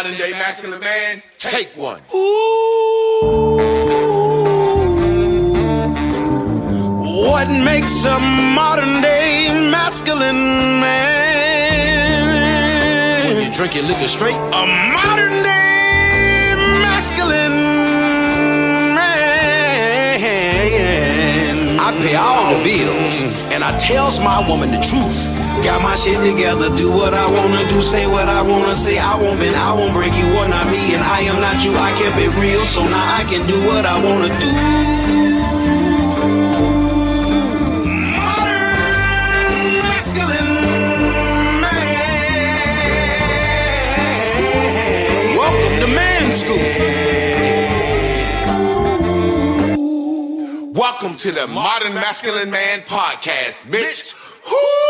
modern day masculine man, take one. Ooh, what makes a modern day masculine man? When you drink your liquor straight, a modern day masculine man. I pay all the bills and I tells my woman the truth. Got my shit together, do what I wanna do, say what I wanna say. I won't break you, or not me, and I am not you. I kept it real, so now I can do what I wanna do. Modern masculine man. Welcome to Man School. Welcome to the Modern Masculine Man Podcast, Mitch. Woo!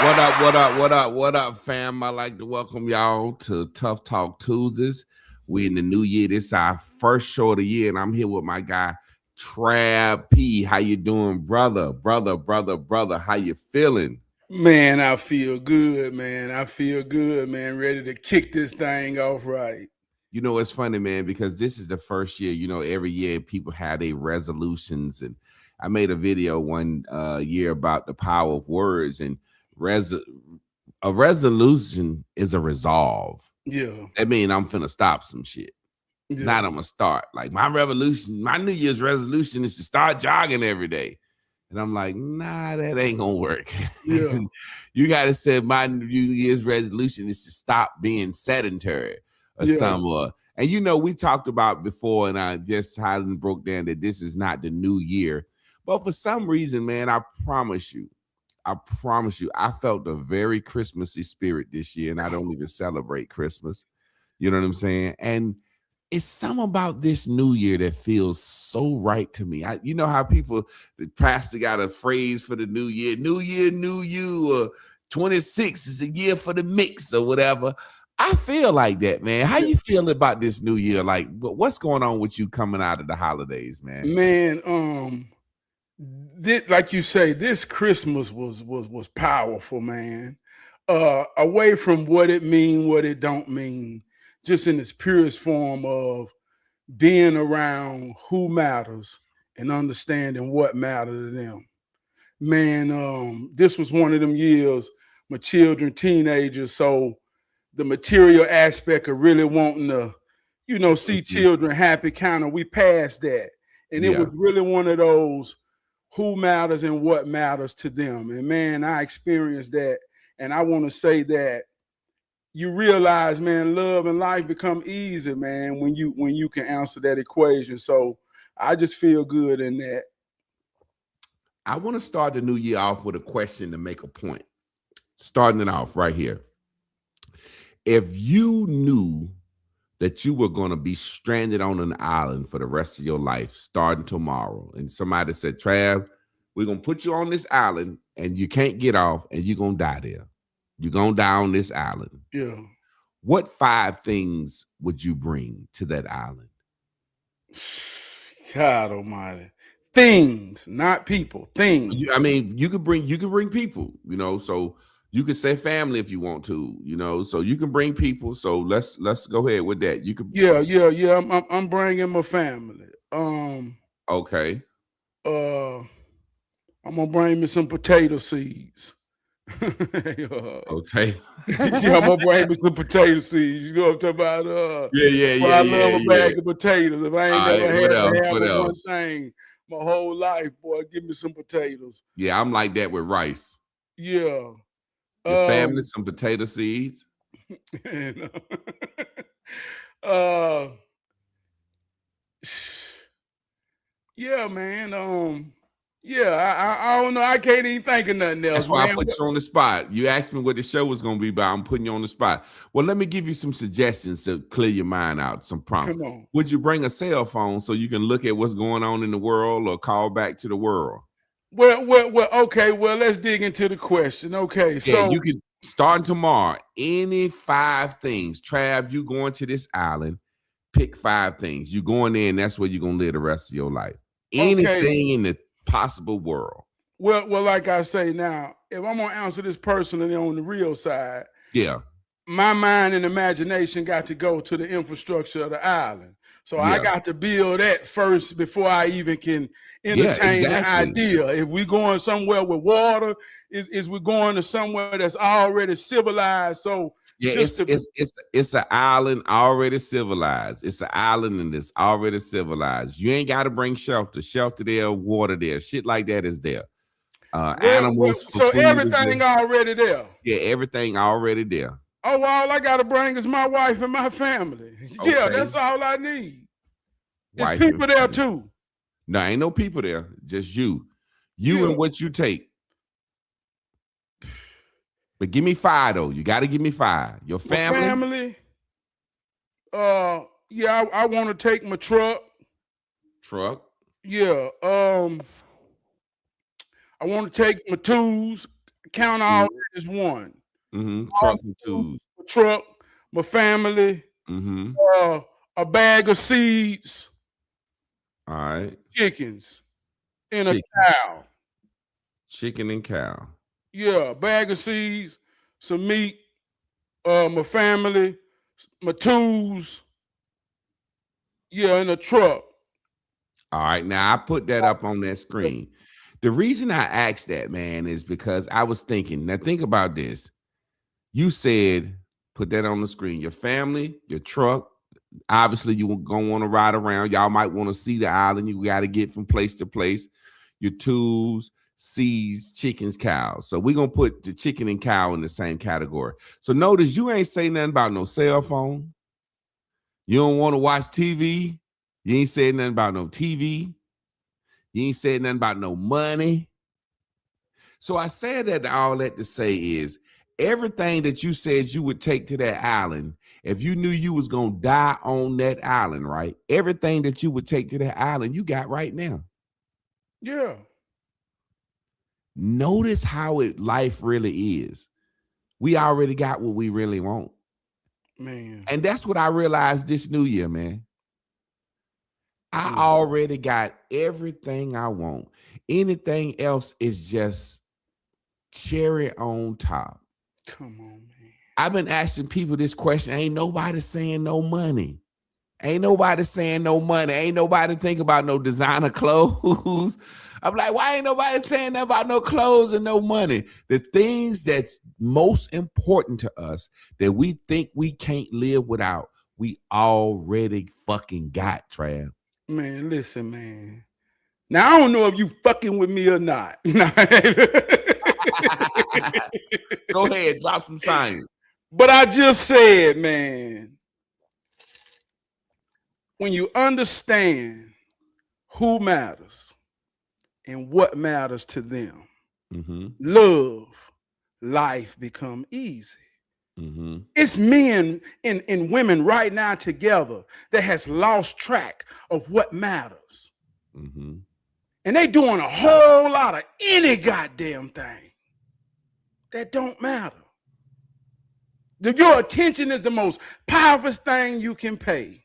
What up, fam? I'd like to welcome y'all to Tough Talk Tuesdays. We in the new year. This is our first show of the year, and I'm here with my guy, Trab P. How you doing, brother? How you feeling? Man, I feel good, man. Ready to kick this thing off right. You know, it's funny, man, because this is the first year. You know, every year people have their resolutions, and I made a video one year about the power of words, and a resolution is a resolve. Yeah. That means I'm finna stop some shit. Yeah. Not I'm gonna start. Like my New Year's resolution is to start jogging every day. And I'm like, nah, that ain't gonna work. Yeah. You gotta say my New Year's resolution is to stop being sedentary or somewhere. And you know, we talked about before, and I just highly broke down that this is not the new year. But for some reason, man, I promise you, I felt a very Christmassy spirit this year, and I don't even celebrate Christmas. You know what I'm saying? And it's something about this new year that feels so right to me. You know how the pastor got a phrase for the new year, new you, or 26 is a year for the mix or whatever. I feel like that, man. How you feeling about this new year? Like, what's going on with you coming out of the holidays, man? Man, like you say, this Christmas was powerful, man. Away from what it mean, what it don't mean, just in its purest form of being around who matters and understanding what matters to them. Man, this was one of them years, my children, teenagers, so the material aspect of really wanting to, see children happy, we passed that. And it was really one of those who matters and what matters to them. And man, I experienced that. And I want to say that you realize, man, love and life become easy, man, when you can answer that equation. So I just feel good in that. I want to start the new year off with a question to make a point. Starting it off right here. If you knew that you were going to be stranded on an island for the rest of your life, starting tomorrow, and somebody said, Trav, we're going to put you on this island and you can't get off and you're going to die there. You're going to die on this island. Yeah. What 5 things would you bring to that island? God almighty. Things, not people. Things. You could bring people, so you could say family if you want to, so you can bring people. So let's go ahead with that. You could. Yeah. I'm bringing my family. Okay. I'm gonna bring me some potato seeds. Okay. I'm gonna bring me some potato seeds. You know what I'm talking about? I love a bag of potatoes. If I ain't never had one thing my whole life, boy, give me some potatoes. Yeah, I'm like that with rice. Yeah. Your family, some potato seeds. Yeah, man. I don't know. I can't even think of nothing else. That's why I put you on the spot. You asked me what the show was going to be about. I'm putting you on the spot. Well, let me give you some suggestions to clear your mind out. Some prompts. Come on. Would you bring a cell phone so you can look at what's going on in the world or call back to the world? Well, okay. Well, let's dig into the question. Okay, so you can start tomorrow. Any 5 things. Trav, you going to this island, pick 5 things. You going there and that's where you're going to live the rest of your life. anything in the possible world. Well, like I say now, if I'm gonna answer this personally on the real side, Yeah. my mind and imagination got to go to the infrastructure of the island. So I Yeah. got to build that first before I even can entertain the idea. If we going somewhere with water, is we going to somewhere that's already civilized? So yeah, it's an island already civilized. It's an island and it's already civilized. You ain't got to bring shelter. Shelter there, water there, shit like that is there. Animals. So everything already there. Yeah, everything already there. Oh, well, all I got to bring is my wife and my family. Okay. Yeah, that's all I need. There's people there too. No, ain't no people there. Just you. You and what you take. But give me 5 though. You got to give me 5. Your family. Yeah, I want to take my truck. Truck. Yeah. I want to take my tools. Count all as one. Truck and tools. My truck, my family. A bag of seeds. All right. Chickens. And a cow. Chicken and cow. Yeah, a bag of seeds, some meat, my family, my tools. Yeah, in a truck. All right. Now I put that up on that screen. The reason I asked that, man, is because I was thinking, now think about this. You said, put that on the screen, your family, your truck. Obviously, you're going to want to ride around. Y'all might want to see the island. You got to get from place to place. Your tools, seeds, chickens, cows. So we're going to put the chicken and cow in the same category. So notice you ain't say nothing about no cell phone. You don't want to watch TV. You ain't said nothing about no TV. You ain't said nothing about no money. So I said that all that to say is everything that you said you would take to that island, if you knew you was going to die on that island, right? Everything that you would take to that island, you got right now. Yeah. Notice how life really is. We already got what we really want. Man. And that's what I realized this new year, man. I already got everything I want. Anything else is just cherry on top. Come on, man. I've been asking people this question. Ain't nobody saying no money. Ain't nobody saying no money. Ain't nobody think about no designer clothes. I'm like, why ain't nobody saying that about no clothes and no money? The things that's most important to us that we think we can't live without, we already fucking got, Trab. Man, listen, man. Now, I don't know if you fucking with me or not. Go ahead, drop some science. But I just said, man, when you understand who matters and what matters to them, love, life become easy. It's men and women right now together that has lost track of what matters. And they doing a whole lot of any goddamn thing that don't matter. Your attention is the most powerful thing you can pay.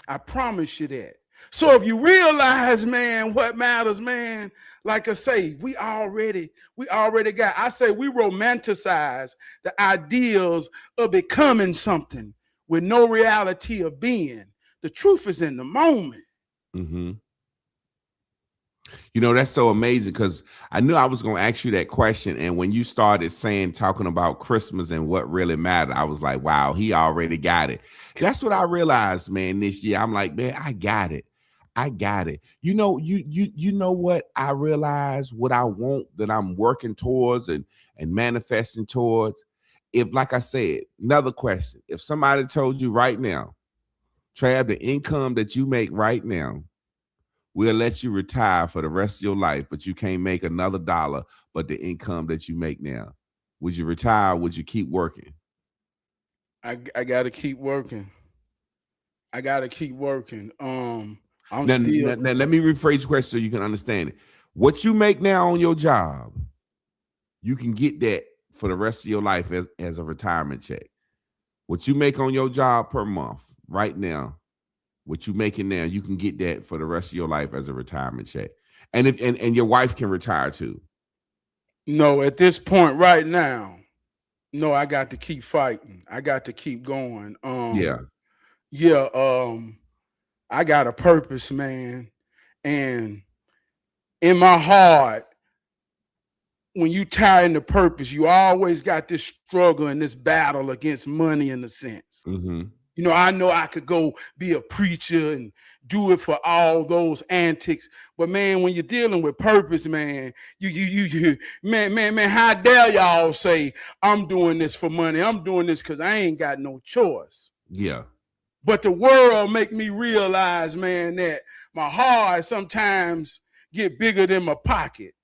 I promise you that. So if you realize, man, what matters, man, like I say, we already got, I say we romanticize the ideals of becoming something with no reality of being. The truth is in the moment. You know, that's so amazing because I knew I was going to ask you that question. And when you started talking about Christmas and what really mattered, I was like, wow, he already got it. That's what I realized, man, this year. I'm like, man, I got it. You know, you know what I realized, what I want that I'm working towards and manifesting towards. If, like I said, another question, if somebody told you right now, Trab, the income that you make right now, we'll let you retire for the rest of your life, but you can't make another dollar but the income that you make now. Would you retire? Would you keep working? I got to keep working. Now, let me rephrase the question so you can understand it. What you make now on your job, you can get that for the rest of your life as a retirement check. What you make on your job per month right now, what you making now, you can get that for the rest of your life as a retirement check. And if and your wife can retire too. No, at this point right now, no, I got to keep fighting. I got to keep going. Yeah. Yeah, I got a purpose, man. And in my heart, when you tie into purpose, you always got this struggle and this battle against money in a sense. Mm-hmm. You know I could go be a preacher and do it for all those antics, but man, when you're dealing with purpose, man, you man, how dare y'all say I'm doing this for money? I'm doing this because I ain't got no choice. Yeah. But the world make me realize, man, that my heart sometimes get bigger than my pocket.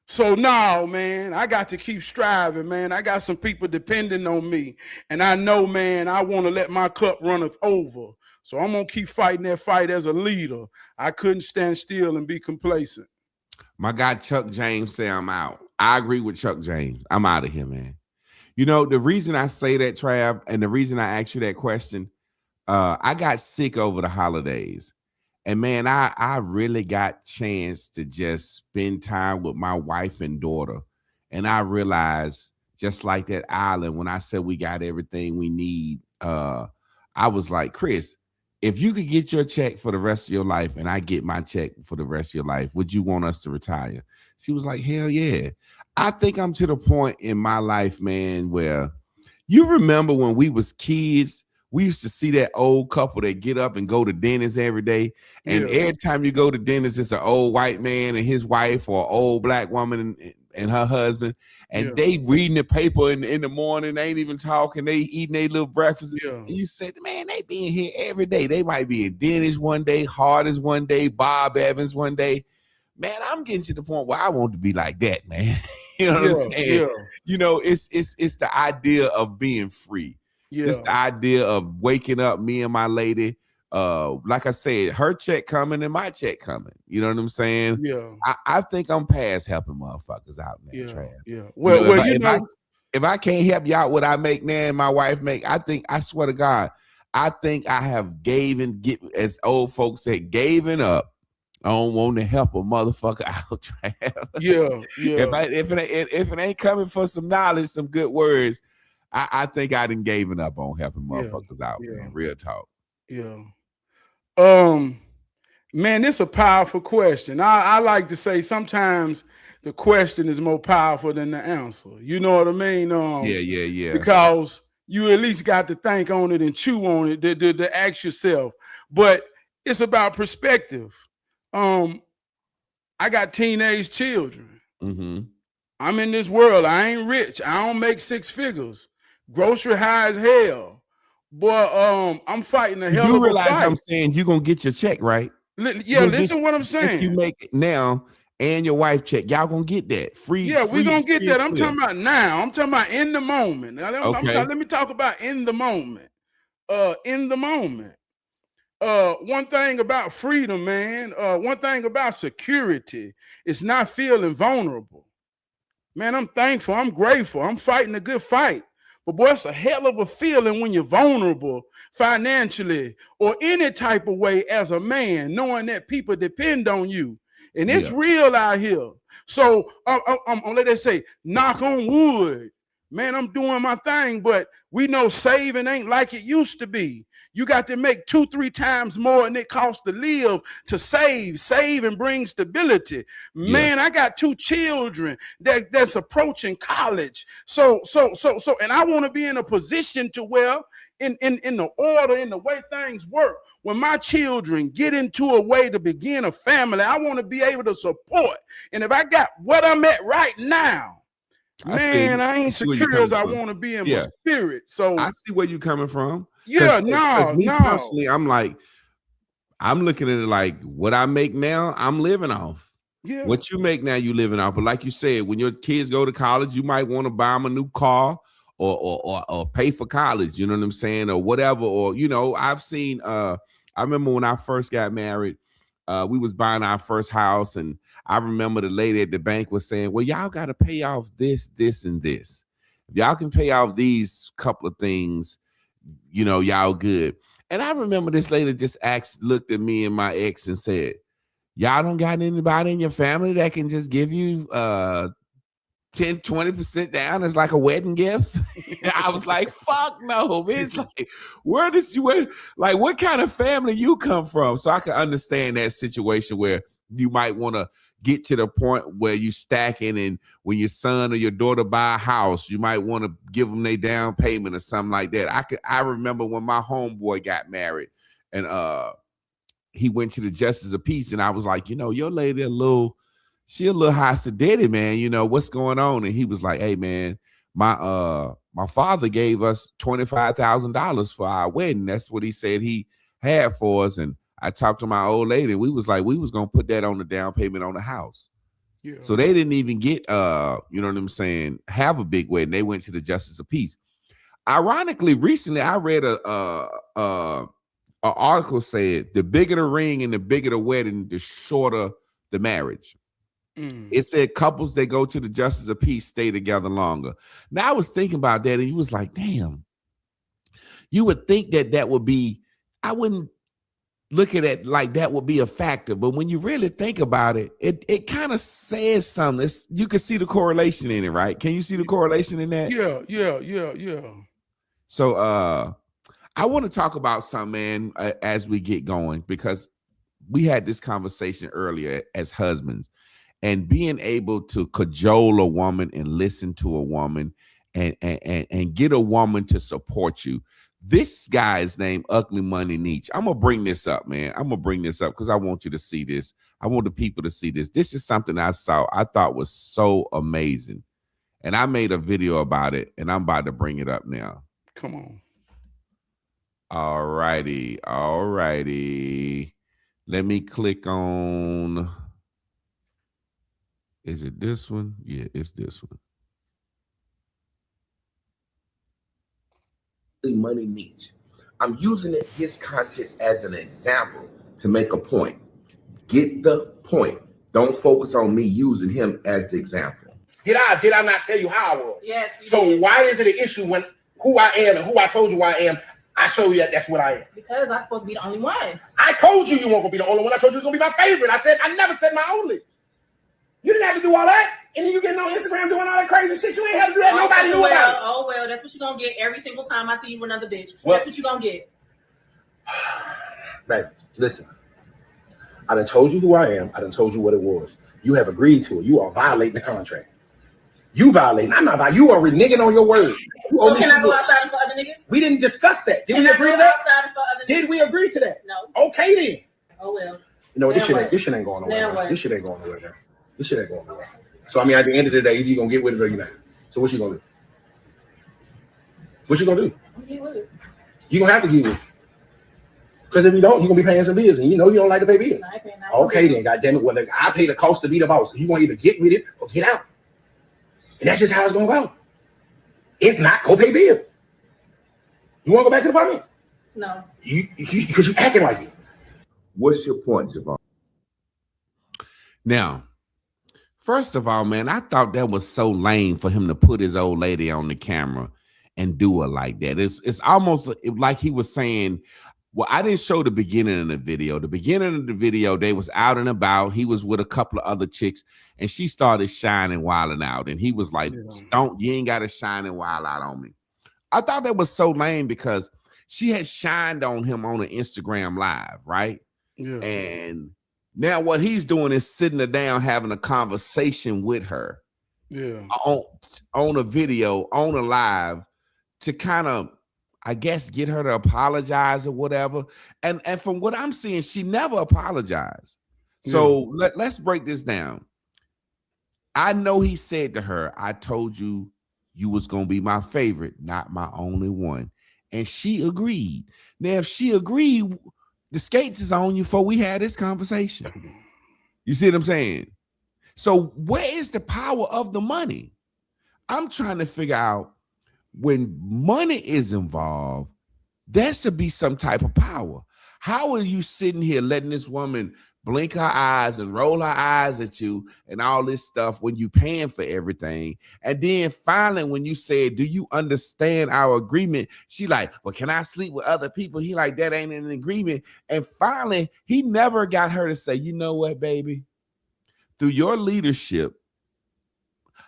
So now, man, I got to keep striving, man. I got some people depending on me. And I know, man, I want to let my cup runneth over. So I'm going to keep fighting that fight as a leader. I couldn't stand still and be complacent. My guy Chuck James say I'm out. I agree with Chuck James. I'm out of here, man. You know, the reason I say that, Trav, and the reason I asked you that question, I got sick over the holidays. And man, I really got chance to just spend time with my wife and daughter. And I realized, just like that island, when I said we got everything we need, I was like, Chris, if you could get your check for the rest of your life and I get my check for the rest of your life, would you want us to retire? She was like, hell yeah. I think I'm to the point in my life, man, where you remember when we was kids, we used to see that old couple that get up and go to dinners every day. And every time you go to dinners, it's an old white man and his wife, or an old black woman and her husband. And they reading the paper in the morning. They ain't even talking. They eating their little breakfast. Yeah. And you said, man, they be in here every day. They might be in Dennis one day, Hardest one day, Bob Evans one day. Man, I'm getting to the point where I want to be like that, man. You know what I'm saying? Yeah. You know, it's the idea of being free. Yeah. It's the idea of waking up, me and my lady. Like I said, her check coming and my check coming. You know what I'm saying? Yeah. I think I'm past helping motherfuckers out, man. Trav. Yeah. Well, if I can't help you out what I make now and my wife make, I swear to God, I think I have as old folks say, given up. I don't want to help a motherfucker out, Trav. Yeah. If it ain't coming for some knowledge, some good words, I think I done given up on helping motherfuckers out, man. Real talk. Yeah. Man, it's a powerful question. I like to say sometimes the question is more powerful than the answer. You know what I mean? Yeah. Because you at least got to think on it and chew on it to ask yourself. But it's about perspective. I got teenage children. Mm-hmm. I'm in this world. I ain't rich. I don't make six figures. Grocery high as hell. Boy, I'm fighting a hell of a fight. You realize I'm saying you're going to get your check, right? Listen what I'm saying. If you make it now and your wife check, y'all going to get that. Free. Yeah, we're going to get that. I'm clear. talking about now. I'm talking about in the moment. Now, let me talk about in the moment. In the moment. One thing about freedom, man, one thing about security is not feeling vulnerable. Man, I'm thankful. I'm grateful. I'm fighting a good fight. But boy, it's a hell of a feeling when you're vulnerable financially or any type of way as a man, knowing that people depend on you. And it's real out here. So I'm let us say, knock on wood. Man, I'm doing my thing, but we know saving ain't like it used to be. You got to make 2-3 times more than it costs to live to save. Save and bring stability. Man, I got 2 children that's approaching college. So, and I want to be in a position to where in the order, in the way things work, when my children get into a way to begin a family, I want to be able to support. And if I got what I'm at right now, man, I ain't secure as I want to be in my spirit. So I see where you're coming from. Personally, I'm like, I'm looking at it like what I make now, I'm living off. Yeah. What you make now, you living off. But like you said, when your kids go to college, you might want to buy them a new car or pay for college. You know what I'm saying, or whatever. Or I've seen. I remember when I first got married, we was buying our first house, and I remember the lady at the bank was saying, "Well, y'all got to pay off this, this, and this. If y'all can pay off these couple of things, y'all good." And I remember this lady just looked at me and my ex and said, y'all don't got anybody in your family that can just give you 10-20% down as like a wedding gift? I was like, fuck no, man. It's like, what kind of family you come from? So I can understand that situation where you might want to get to the point where you stacking, and when your son or your daughter buy a house, you might want to give them their down payment or something like that. I remember when my homeboy got married, and he went to the Justice of Peace, and I was like, your lady she a little high sedity, man. What's going on? And he was like, hey, man, my father gave us $25,000 for our wedding. That's what he said he had for us. And I talked to my old lady. We was like, we was gonna put that on the down payment on the house. Yeah. So they didn't even get you know what I'm saying, have a big wedding. They went to the Justice of Peace. Ironically, recently I read a article said the bigger the ring and the bigger the wedding, the shorter the marriage. It said couples that go to the Justice of Peace stay together longer. Now I was thinking about that, and he was like, damn, you would think that would be, I wouldn't look at it like that would be a factor, but when you really think about it, it kind of says something. You can see the correlation in it, right? Can you see the correlation in that? Yeah. So I want to talk about something, man, as we get going, because we had this conversation earlier as husbands, and being able to cajole a woman and listen to a woman and get a woman to support you. This guy is named Ugly Money Nietzsche. I'm going to bring this up, man. I'm going to bring this up because I want you to see this. I want the people to see this. This is something I saw I thought was so amazing. And I made a video about it, and I'm about to bring it up now. Come on. All righty. Let me click on... Is it this one? Yeah, it's this one. Money Nietzsche. I'm using his content as an example to make a point. Get the point. Don't focus on me using him as the example. Did I not tell you how I was? Yes. So did. Why is it an issue when who I am and who I told you I am, I show you that's what I am? Because I'm supposed to be the only one. I told you weren't gonna be the only one. I told you it was gonna be my favorite. I never said my only. You didn't have to do all that, and then you getting on Instagram doing all that crazy shit. You ain't have to do that. Nobody knew about it. Oh well, that's what you're gonna get every single time I see you with another bitch. That's what you're gonna get. Baby, listen. I done told you who I am. I done told you what it was. You have agreed to it. You are violating the contract. You violating. I'm not violating. You are reneging on your word. You so can I go outside and for other niggas? We didn't discuss that. Did we agree to that? Did we agree to that? No. Okay then. Oh well. You know, this shit ain't going nowhere. This shit ain't going nowhere. This shit ain't going nowhere. So I mean, at the end of the day, either you gonna get with it or you're not. So what you gonna do? What you gonna do? Get with it. You gonna have to get with it. Because if you don't, you're gonna be paying some bills, and you know you don't like to pay bills. Okay then, goddamn it. Well, I pay the cost to be the boss. So you gonna either get with it or get out. And that's just how it's gonna go. If not, go pay bills. You wanna go back to the apartment? No. Because you acting like it. What's your point, Javon? Now, first of all, man, I thought that was so lame for him to put his old lady on the camera and do it like that. It's almost like he was saying, well, I didn't show the beginning of the video. The beginning of the video, they was out and about. He was with a couple of other chicks, and she started shining, wilding out. And he was like, you ain't got to shine and wild out on me. I thought that was so lame because she had shined on him on an Instagram live, right? Yeah. And now what he's doing is sitting her down, having a conversation with her, on a video, on a live, to kind of, I guess, get her to apologize or whatever. And from what I'm seeing, she never apologized. So let's break this down. I know he said to her, I told you you was going to be my favorite, not my only one. And she agreed. Now, if she agreed, the skates is on you before we had this conversation. You see what I'm saying? So where is the power of the money? I'm trying to figure out, when money is involved, there should be some type of power. How are you sitting here letting this woman blink her eyes and roll her eyes at you and all this stuff when you paying for everything? And then finally, when you said, do you understand our agreement? She like, well, can I sleep with other people? He like, that ain't an agreement. And finally, he never got her to say, you know what, baby? Through your leadership,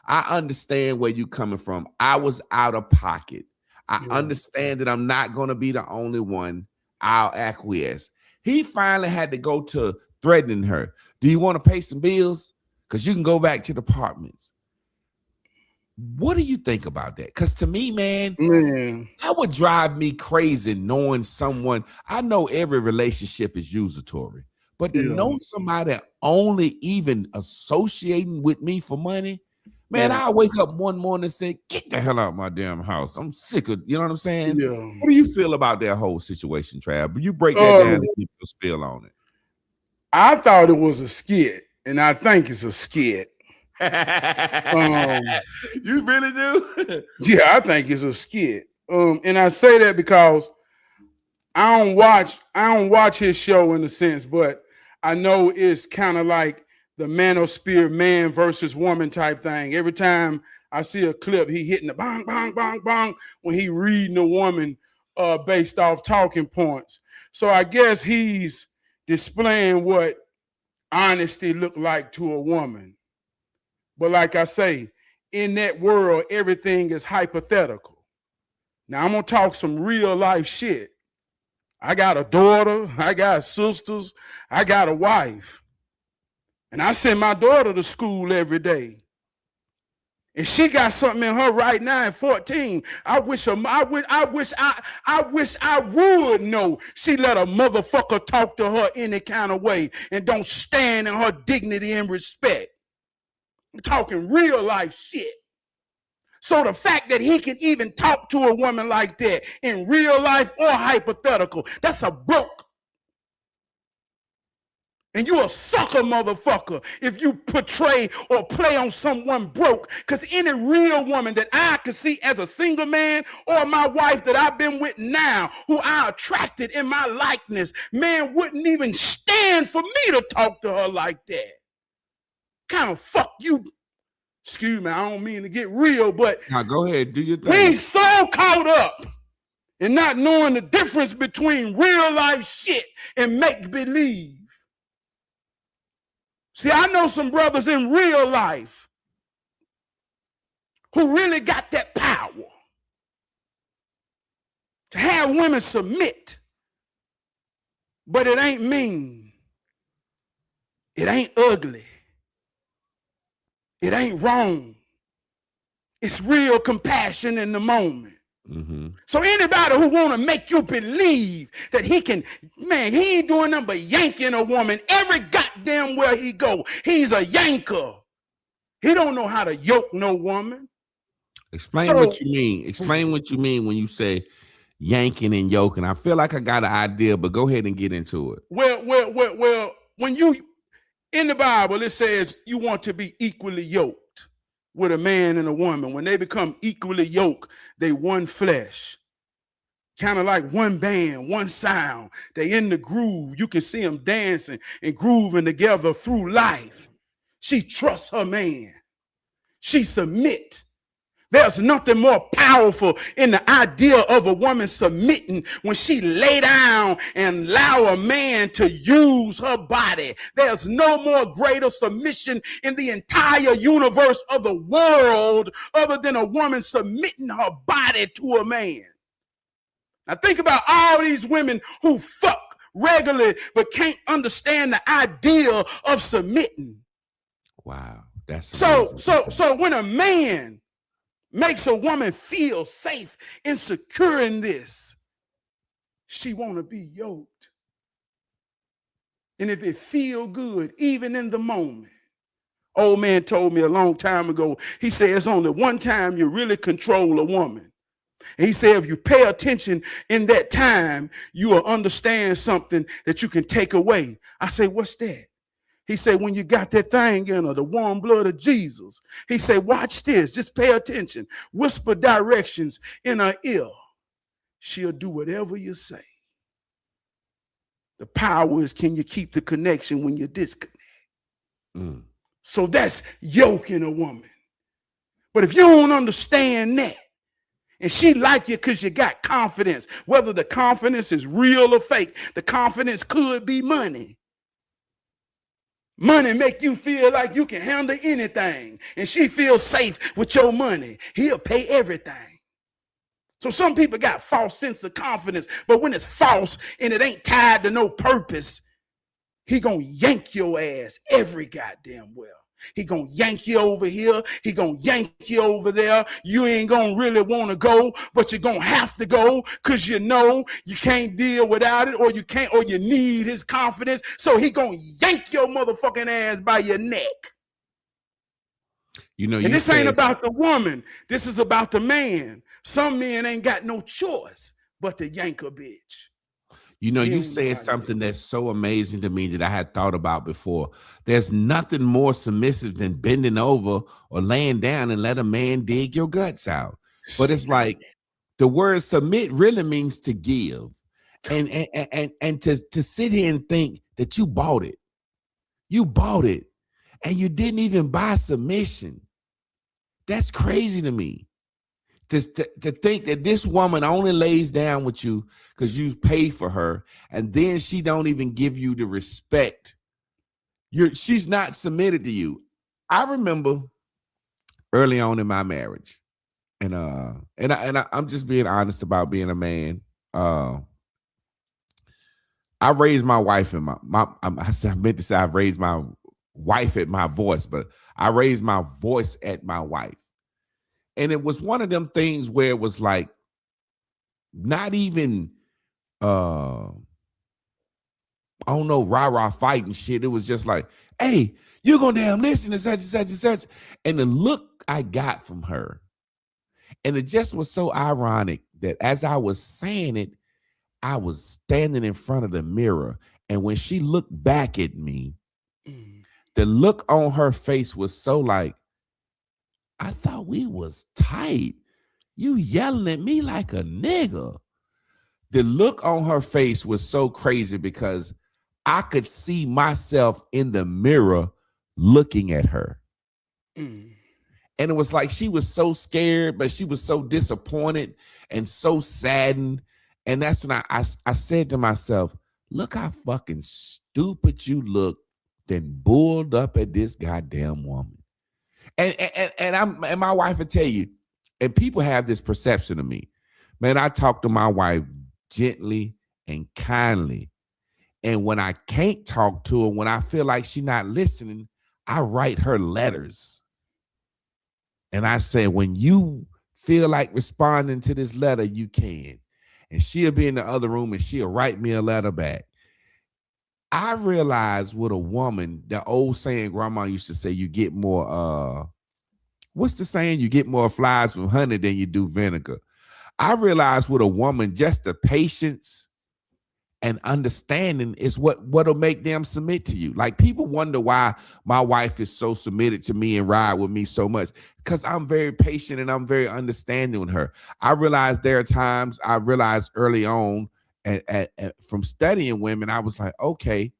I understand where you're coming from. I was out of pocket. I understand that I'm not going to be the only one. I'll acquiesce. He finally had to go to threatening her. Do you want to pay some bills? Because you can go back to the apartments. What do you think about that? Because to me, man, that would drive me crazy knowing someone. I know every relationship is usatory, but to know somebody only even associating with me for money, man, I'll wake up one morning and say, get the hell out of my damn house. I'm sick of, you know what I'm saying? Yeah. What do you feel about that whole situation, Trab? You break that down and keep your spill on it. I thought it was a skit, and I think it's a skit. You really do? Yeah, I think it's a skit. And I say that because I don't watch his show in a sense, but I know it's kind of like the manosphere, man versus woman type thing. Every time I see a clip, he hitting the bang, bang, bang, bang when he reading a woman based off talking points. So I guess he's displaying what honesty look like to a woman. But like I say, in that world, everything is hypothetical. Now I'm gonna talk some real life shit. I got a daughter, I got sisters, I got a wife. And I send my daughter to school every day. And she got something in her right now at 14. I wish I would know she let a motherfucker talk to her any kind of way and don't stand in her dignity and respect. I'm talking real life shit. So the fact that he can even talk to a woman like that in real life or hypothetical, that's a broke. And you a sucker motherfucker if you portray or play on someone broke. Because any real woman that I could see as a single man or my wife that I've been with now, who I attracted in my likeness, man wouldn't even stand for me to talk to her like that. Kind of fuck you. Excuse me, I don't mean to get real, but now go ahead, do your thing. We so caught up in not knowing the difference between real life shit and make believe. See, I know some brothers in real life who really got that power to have women submit, but it ain't mean. It ain't ugly. It ain't wrong. It's real compassion in the moment. Mm-hmm. So anybody who want to make you believe that he can, man, he ain't doing nothing but yanking a woman every goddamn where he go. He's a yanker. He don't know how to yoke no woman. Explain what you mean. Explain what you mean when you say yanking and yoking. I feel like I got an idea, but go ahead and get into it. Well, when you, in the Bible, it says you want to be equally yoked with a man and a woman. When they become equally yoked, they one flesh. Kind of like one band, one sound. They in the groove. You can see them dancing and grooving together through life. She trusts her man. She submit. There's nothing more powerful in the idea of a woman submitting when she lay down and allow a man to use her body. There's no more greater submission in the entire universe of the world other than a woman submitting her body to a man. Now think about all these women who fuck regularly but can't understand the idea of submitting. Wow, that's so when a man makes a woman feel safe and secure in this, she want to be yoked. And if it feel good, even in the moment. Old man told me a long time ago, he said it's only one time you really control a woman. And he said if you pay attention in that time, you will understand something that you can take away. I say, what's that? He said, when you got that thing in her, the warm blood of Jesus, he said, watch this, just pay attention. Whisper directions in her ear. She'll do whatever you say. The power is, can you keep the connection when you're disconnected? So that's yoking a woman. But if you don't understand that, and she like you because you got confidence, whether the confidence is real or fake, the confidence could be money. Money make you feel like you can handle anything, and she feels safe with your money. He'll pay everything. So some people got false sense of confidence, but when it's false and it ain't tied to no purpose, he gonna yank your ass every goddamn well. He gonna yank you over here. He gonna yank you over there. You ain't gonna really want to go, but you're gonna have to go because you know you can't deal without it, or you need his confidence. So he gonna yank your motherfucking ass by your neck. You know, and this ain't about the woman. This is about the man. Some men ain't got no choice but to yank a bitch. You know, you said something that's so amazing to me that I had thought about before. There's nothing more submissive than bending over or laying down and let a man dig your guts out. But it's like the word submit really means to give. And to sit here and think that you bought it. You bought it. And you didn't even buy submission. That's crazy to me. To think that this woman only lays down with you because you pay for her, and then she don't even give you the respect. She's not submitted to you. I remember early on in my marriage, and I'm just being honest about being a man. I raised my wife and I meant to say I raised my wife at my voice, but I raised my voice at my wife. And it was one of them things where it was like, not even, I don't know, rah-rah fighting shit. It was just like, hey, you're going to damn listen to such and such and such. And the look I got from her, and it just was so ironic that as I was saying it, I was standing in front of the mirror. And when she looked back at me, the look on her face was so like, I thought we was tight. You yelling at me like a nigga. The look on her face was so crazy because I could see myself in the mirror looking at her. And it was like she was so scared, but she was so disappointed and so saddened. And that's when I said to myself, look how fucking stupid you look, then bulled up at this goddamn woman. And my wife will tell you, and people have this perception of me. Man, I talk to my wife gently and kindly. And when I can't talk to her, when I feel like she's not listening, I write her letters. And I say, when you feel like responding to this letter, you can. And she'll be in the other room and she'll write me a letter back. I realized with a woman, the old saying grandma used to say, you get more, what's the saying? You get more flies from honey than you do vinegar. I realized with a woman, just the patience and understanding is what'll make them submit to you. Like people wonder why my wife is so submitted to me and ride with me so much, because I'm very patient and I'm very understanding with her. I realized there are times I realized early on, from studying women, I was like, okay,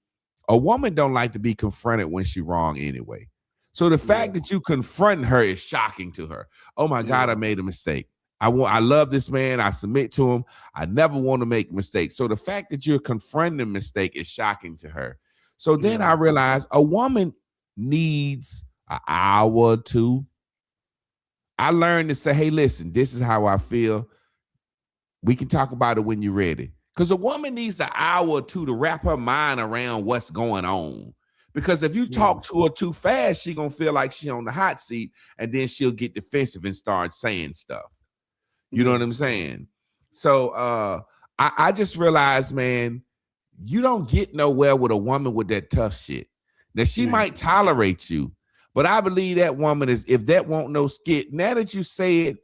a woman don't like to be confronted when she's wrong anyway. So the fact that you confront her is shocking to her. Oh my God, I made a mistake. I love this man. I submit to him. I never want to make mistakes. So the fact that you're confronting a mistake is shocking to her. So then I realized a woman needs an hour or two. I learned to say, hey, listen, this is how I feel. We can talk about it when you're ready. Because a woman needs an hour or two to wrap her mind around what's going on. Because if you talk to her too fast, she's going to feel like she's on the hot seat, and then she'll get defensive and start saying stuff. You know what I'm saying? So I just realized, man, you don't get nowhere with a woman with that tough shit. Now, she might tolerate you, but I believe that woman is, if that won't no skit, now that you say it,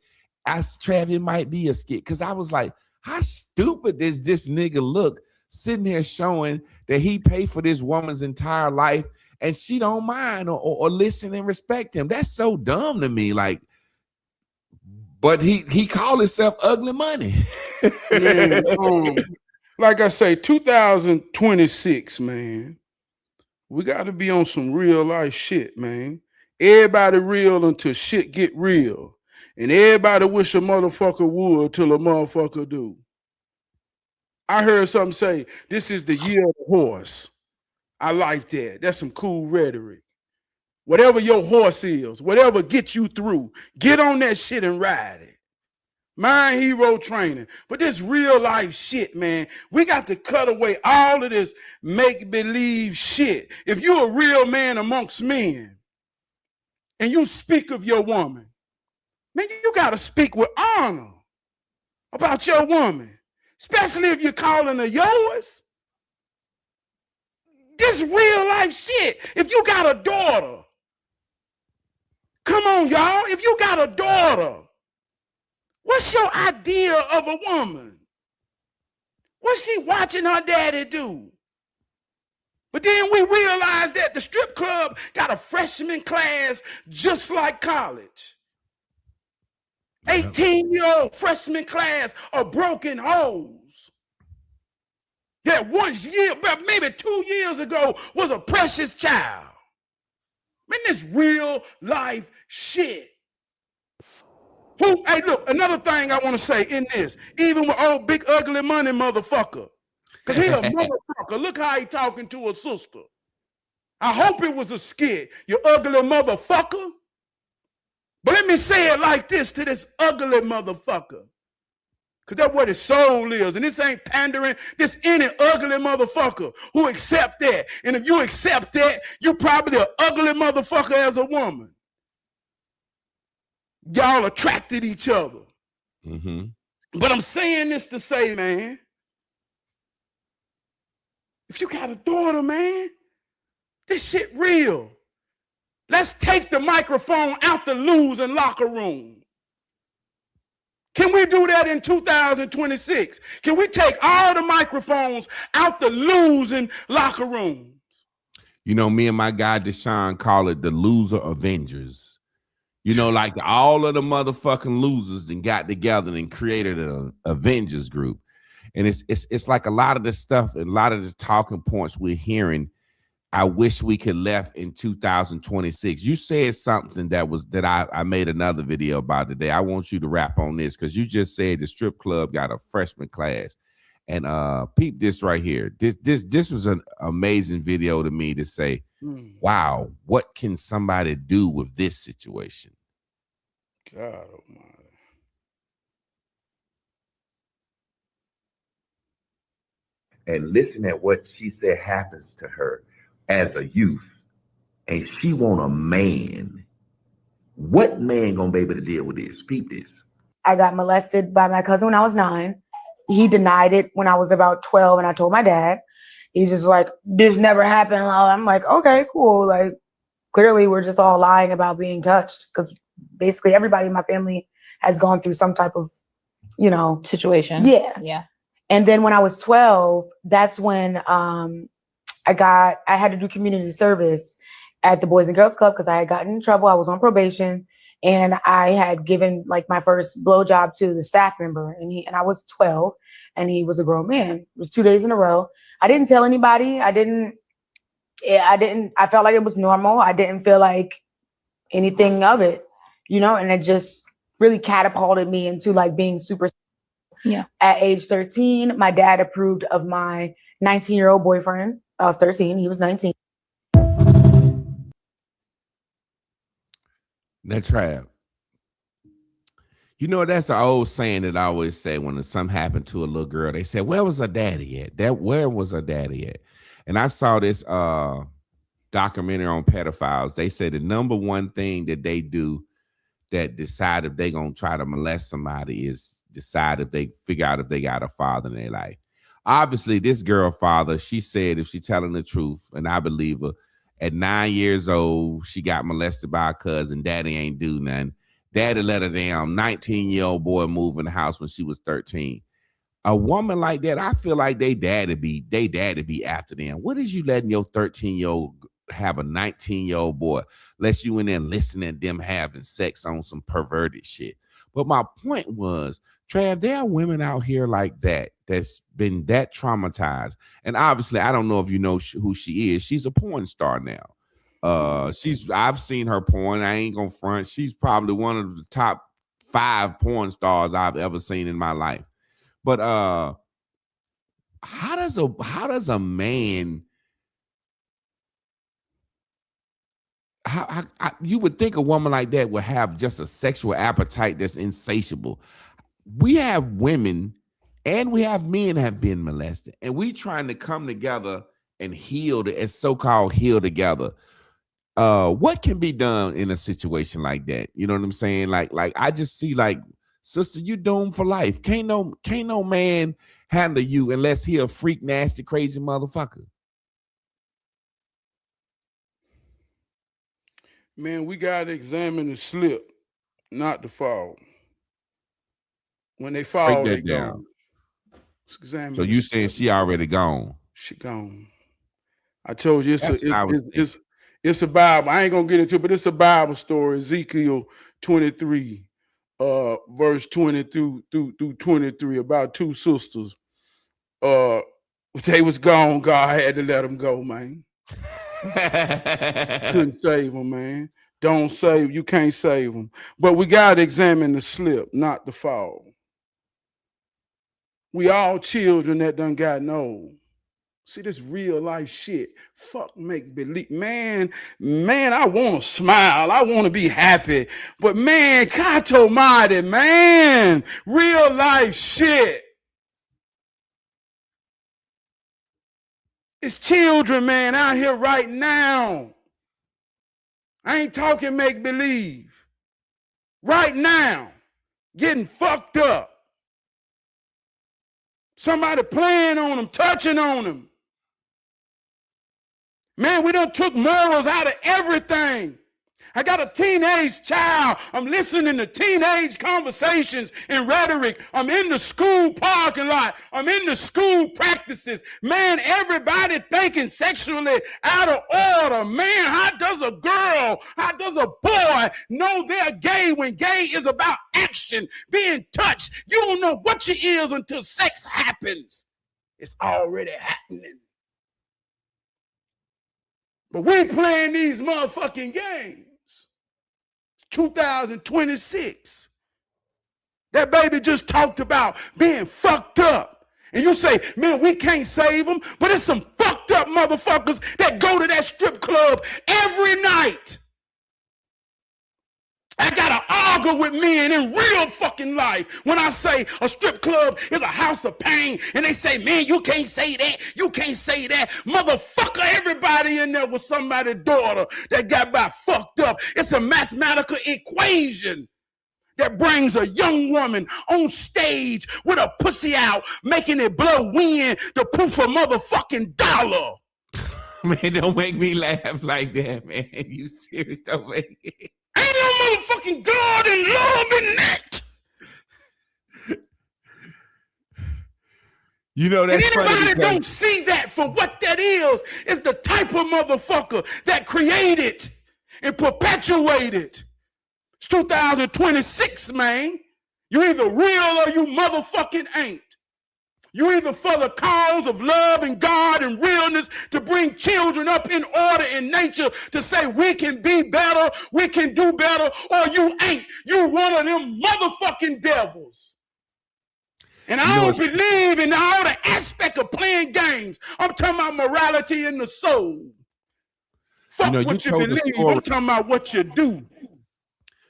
Trav, it might be a skit. Because I was like, how stupid does this nigga look sitting here showing that he paid for this woman's entire life and she don't mind or listen and respect him? That's so dumb to me. Like, but he called himself ugly money. like I say, 2026, man. We got to be on some real life shit, man. Everybody real until shit get real. And everybody wish a motherfucker would till a motherfucker do. I heard something say, this is the year of the horse. I like that. That's some cool rhetoric. Whatever your horse is, whatever gets you through, get on that shit and ride it. Mind hero training. But this real life shit, man, we got to cut away all of this make-believe shit. If you're a real man amongst men and you speak of your woman, man, you got to speak with honor about your woman, especially if you're calling her yours. This real life shit. If you got a daughter, come on, y'all. If you got a daughter, what's your idea of a woman? What's she watching her daddy do? But then we realize that the strip club got a freshman class just like college. 18-year-old freshman class of broken hoes. That once year, maybe 2 years ago, was a precious child. Man, this real life shit. Hey, look, another thing I want to say in this, even with old big ugly money motherfucker, because he a motherfucker. Look how he talking to a sister. I hope it was a skit, you ugly motherfucker. But let me say it like this to this ugly motherfucker. Because that's what his soul is. And this ain't pandering. This any ugly motherfucker who accept that. And if you accept that, you're probably an ugly motherfucker as a woman. Y'all attracted each other. Mm-hmm. But I'm saying this to say, man, if you got a daughter, man, this shit real. Let's take the microphone out the losing locker room. Can we do that in 2026? Can we take all the microphones out the losing locker rooms? You know, me and my guy Deshaun call it the loser Avengers. You know, like all of the motherfucking losers and got together and created an Avengers group. And it's like a lot of the stuff, a lot of the talking points we're hearing, I wish we could left in 2026. You said something that I made another video about today. I want you to wrap on this because you just said the strip club got a freshman class. And peep this right here. This was an amazing video to me to say, wow, what can somebody do with this situation? God almighty. And listen at what she said happens to her as a youth, and she want a man. What man gonna be able to deal with this? Peep this. I got molested by my cousin when I was 9. He denied it when I was about 12, and I told my dad. He's just like, this never happened. I'm like, okay, cool. Like, clearly we're just all lying about being touched because basically everybody in my family has gone through some type of, situation. Yeah. And then when I was 12, that's when I had to do community service at the Boys and Girls Club because I had gotten in trouble. I was on probation, and I had given like my first blowjob to the staff member, and I was 12, and he was a grown man. It was 2 days in a row. I didn't tell anybody. I felt like it was normal. I didn't feel like anything of it, and it just really catapulted me into like being super. Yeah. At age 13, my dad approved of my 19-year-old boyfriend. I was 13. He was 19. That's Trab. That's an old saying that I always say when something happened to a little girl. They say, where was her daddy at? Where was her daddy at? And I saw this documentary on pedophiles. They said the number one thing that they do that decide if they're going to try to molest somebody is decide if they figure out if they got a father in their life. Obviously, this girl father, she said if she's telling the truth, and I believe her, at 9 years old, she got molested by her cousin. Daddy ain't do nothing. Daddy let her down. 19-year-old boy move in the house when she was 13. A woman like that, I feel like they daddy be after them. What is you letting your 13-year-old have a 19-year-old boy, let you in there listening to them having sex on some perverted shit? But my point was, Trav, there are women out here like that that's been that traumatized. And obviously, I don't know if you know who she is. She's a porn star now. I've seen her porn. I ain't gonna front. She's probably one of the top 5 porn stars I've ever seen in my life. But how does a man, you would think a woman like that would have just a sexual appetite that's insatiable. We have women and we have men have been molested, and we trying to come together and heal, and so-called heal together. What can be done in a situation like that? You know what I'm saying? Like I just see, like, sister, you doomed for life. Can't no man handle you unless he a freak, nasty, crazy motherfucker. Man, we gotta examine the slip, not the fall. When they fall, they gone. So you saying she already gone? She gone. I told you it's a Bible. I ain't gonna get into it, but it's a Bible story. Ezekiel 23, verse 20 through 23, about 2 sisters. They was gone. God had to let them go, man. Couldn't save them, man. Don't save. You can't save them. But we gotta examine the slip, not the fall. We all children that done gotten old. See, this real life shit. Fuck make believe. Man, I want to smile. I want to be happy. But man, God almighty, man, real life shit. It's children, man, out here right now. I ain't talking make believe. Right now, getting fucked up. Somebody playing on them, touching on them. Man, we done took morals out of everything. I got a teenage child. I'm listening to teenage conversations and rhetoric. I'm in the school parking lot. I'm in the school practices. Man, everybody thinking sexually out of order. Man, how does a boy know they're gay when gay is about action, being touched? You don't know what you is until sex happens. It's already happening. But we playing these motherfucking games. 2026. That baby just talked about being fucked up. And you say, man, we can't save them. But it's some fucked up motherfuckers that go to that strip club every night. I gotta argue with men in real fucking life when I say a strip club is a house of pain, and they say, man, you can't say that, you can't say that. Motherfucker, everybody in there was somebody's daughter that got by fucked up. It's a mathematical equation that brings a young woman on stage with a pussy out, making it blow wind to proof a motherfucking dollar. Man, don't make me laugh like that, man. You serious? Don't make it. Ain't no motherfucking God and love in that. You know, that's and anybody funny. Don't see that for what that is the type of motherfucker that created and perpetuated. It's 2026, man. You either real or you motherfucking ain't. You either for the cause of love and God and realness to bring children up in order in nature to say we can be better, we can do better, or you ain't. You one of them motherfucking devils. And I don't believe in all the aspect of playing games. I'm talking about morality in the soul. Fuck what you believe. I'm talking about what you do.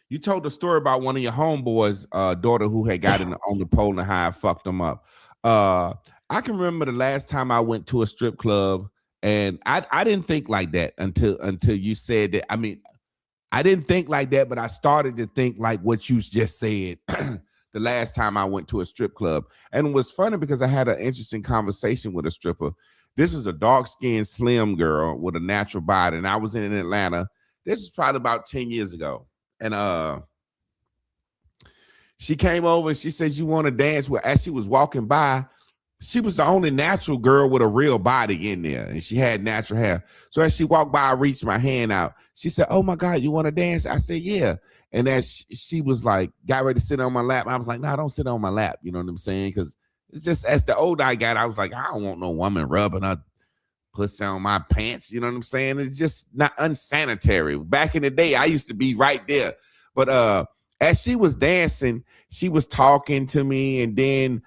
You told the story about one of your homeboys' daughter who had got on the pole and how it fucked them up. I can remember the last time I went to a strip club, and I didn't think like that until you said that. I mean, I didn't think like that, but I started to think like what you just said the last time I went to a strip club. And it was funny because I had an interesting conversation with a stripper. This is a dark-skinned, slim girl with a natural body, and I was in Atlanta. This is probably about 10 years ago. And she came over and she said, you want to dance? Well, as she was walking by, she was the only natural girl with a real body in there, and she had natural hair. So as she walked by, I reached my hand out. She said, "Oh my God, you want to dance?" I said, "Yeah." And as she was like, got ready to sit on my lap, I was like, "No, don't sit on my lap." You know what I'm saying? Because it's just as the older I got, I was like, I don't want no woman rubbing her pussy on my pants. You know what I'm saying? It's just not unsanitary. Back in the day, I used to be right there. But as she was dancing, she was talking to me, and then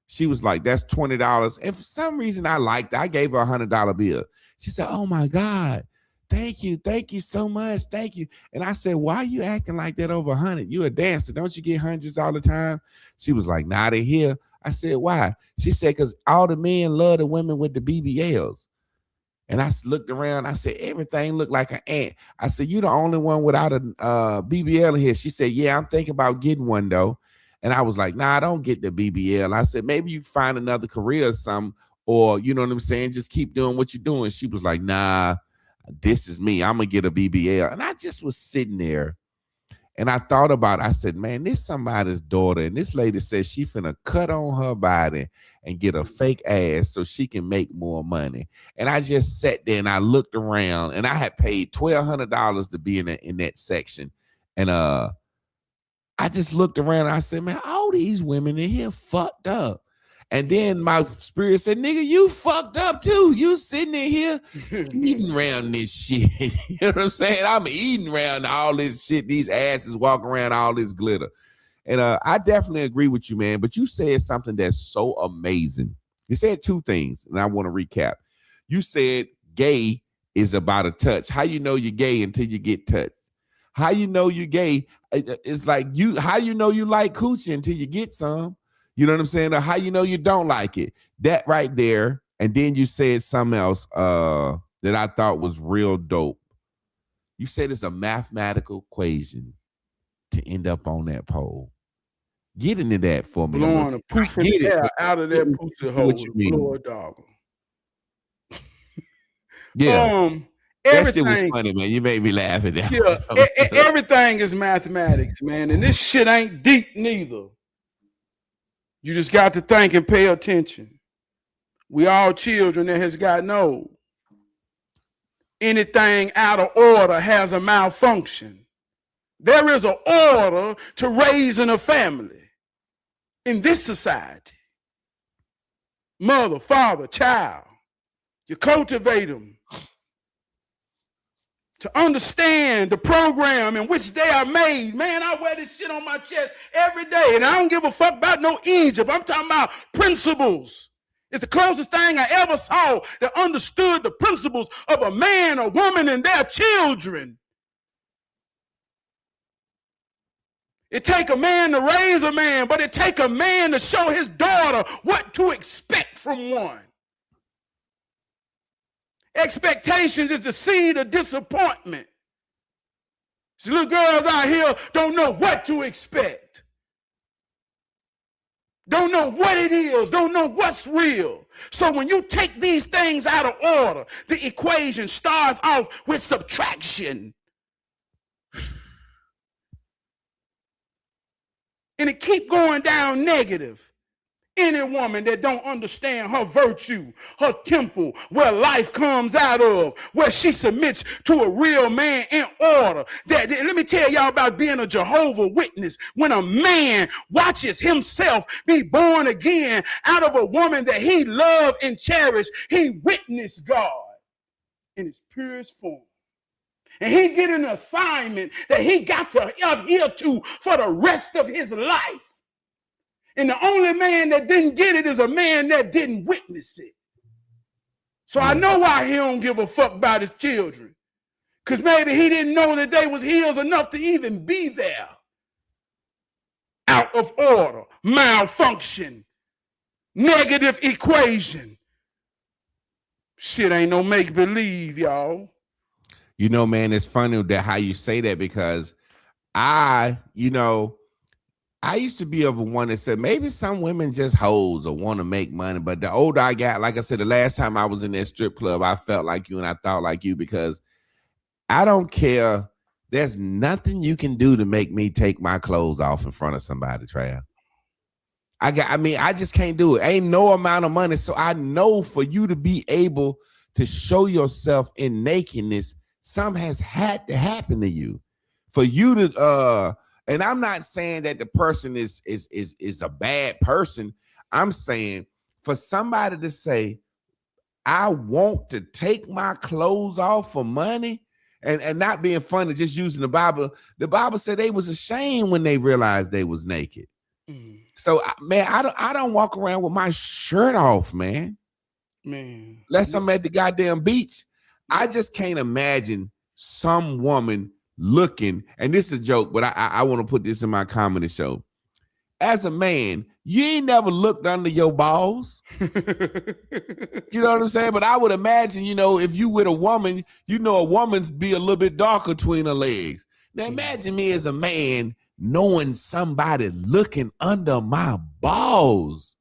she was like, "That's $20." And for some reason, I liked it. I gave her a $100 bill. She said, "Oh my God, thank you so much, thank you." And I said, "Why are you acting like that over 100? You a dancer, don't you get hundreds all the time?" She was like, "Nah, they here." I said, "Why?" She said, "Because all the men love the women with the BBLs." And I looked around. I said, "Everything looked like an ant." I said, "You the only one without a BBL in here." She said, "Yeah, I'm thinking about getting one though." And I was like, "Nah, I don't get the BBL." I said, "Maybe you find another career or something, or you know what I'm saying, just keep doing what you're doing." She was like, "Nah, this is me. I'm gonna get a BBL." And I just was sitting there, and I thought about it. I said, "Man, this somebody's daughter, and this lady says she finna cut on her body and get a fake ass so she can make more money." And I just sat there and I looked around, and I had paid $1,200 to be in that section, and I just looked around and I said, "Man, all these women in here fucked up." And then my spirit said, "Nigga, you fucked up too. You sitting in here eating around this shit." You know what I'm saying? I'm eating around all this shit. These asses walking around all this glitter. And I definitely agree with you, man. But you said something that's so amazing. You said two things, and I want to recap. You said gay is about a touch. How you know you're gay until you get touched? How you know you're gay? It's like how you know you like coochie until you get some. You know what I'm saying? Or how you know you don't like it? That right there. And then you said something else that I thought was real dope. You said it's a mathematical equation to end up on that pole. Get into that for me. Blowing a poof of air out of that pussy hole. What you mean? Blow a dog. Yeah. That shit was funny, man. You made me laugh at that. Yeah, everything is mathematics, man. And this shit ain't deep neither. You just got to think and pay attention. We all children that has gotten old. Anything out of order has a malfunction. There is an order to raising a family in this society. Mother, father, child. You cultivate them to understand the program in which they are made. Man, I wear this shit on my chest every day, and I don't give a fuck about no Egypt. I'm talking about principles. It's the closest thing I ever saw that understood the principles of a man, a woman, and their children. It take a man to raise a man, but it take a man to show his daughter what to expect from one. Expectations is the seed of disappointment. See, little girls out here don't know what to expect. Don't know what it is. Don't know what's real. So when you take these things out of order, the equation starts off with subtraction. And it keep going down negative. Any woman that don't understand her virtue, her temple, where life comes out of, where she submits to a real man in order. Let me tell y'all about being a Jehovah Witness. When a man watches himself be born again out of a woman that he loved and cherished, he witnessed God in his purest form. And he get an assignment that he got to adhere to for the rest of his life. And the only man that didn't get it is a man that didn't witness it. So I know why he don't give a fuck about his children. Because maybe he didn't know that they was heels enough to even be there. Out of order, malfunction, negative equation. Shit ain't no make-believe, y'all. You know, man, it's funny that how you say that, because I used to be of one that said maybe some women just hoes or want to make money. But the older I got, like I said, the last time I was in that strip club, I felt like you and I thought like you, because I don't care. There's nothing you can do to make me take my clothes off in front of somebody, Trab. I just can't do it. Ain't no amount of money. So I know for you to be able to show yourself in nakedness, something has had to happen to you. For you to and I'm not saying that the person is a bad person. I'm saying for somebody to say, I want to take my clothes off for money, and not being funny, just using the Bible. The Bible said they was ashamed when they realized they was naked. So man, I don't walk around with my shirt off, man. Unless I'm at the goddamn beach. I just can't imagine some woman looking, and this is a joke, but I want to put this in my comedy show. As a man, you ain't never looked under your balls. You know what I'm saying? But I would imagine, if you with a woman, a woman be a little bit darker between her legs. Now imagine me as a man knowing somebody looking under my balls.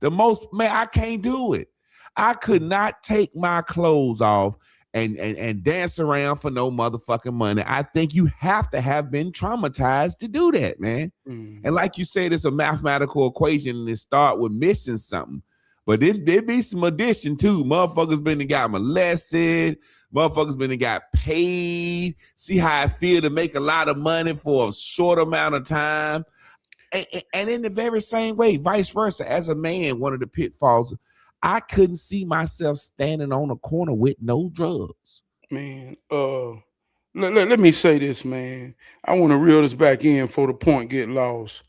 I can't do it. I could not take my clothes off and dance around for no motherfucking money. I think you have to have been traumatized to do that, man. And like you said, it's a mathematical equation and it start with missing something. But it be some addition too. Motherfuckers been and got molested. Motherfuckers been and got paid. See how I feel to make a lot of money for a short amount of time. And in the very same way, vice versa, as a man, one of the pitfalls, I couldn't see myself standing on a corner with no drugs. Man, let me say this, man. I want to reel this back in before the point get lost.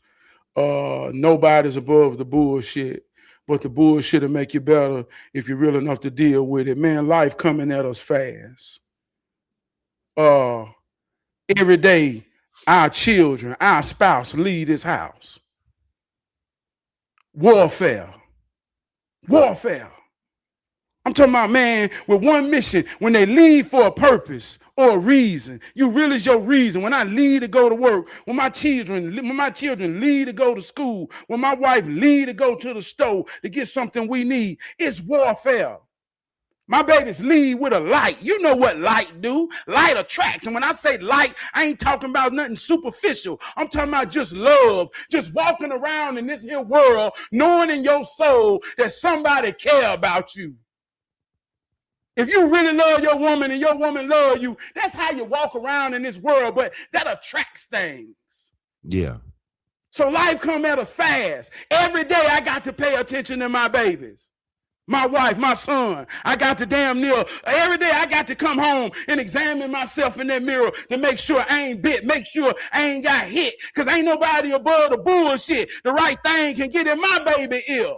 Nobody's above the bullshit, but the bullshit will make you better if you're real enough to deal with it. Man, life coming at us fast. Every day, our children, our spouse leave this house. Warfare. I'm talking about, man, with one mission, when they leave for a purpose or a reason, you realize your reason. When I leave to go to work, when my children leave to go to school, when my wife leave to go to the store to get something we need, it's warfare. My babies leave with a light. You know what light do? Light attracts. And when I say light, I ain't talking about nothing superficial. I'm talking about just love, just walking around in this here world, knowing in your soul that somebody care about you. If you really love your woman and your woman love you, that's how you walk around in this world, but that attracts things. Yeah. So life come at us fast. Every day I got to pay attention to my babies. My wife, my son, I got to damn near, every day I got to come home and examine myself in that mirror to make sure I ain't bit, make sure I ain't got hit, because ain't nobody above the bullshit. The right thing can get in my baby ear,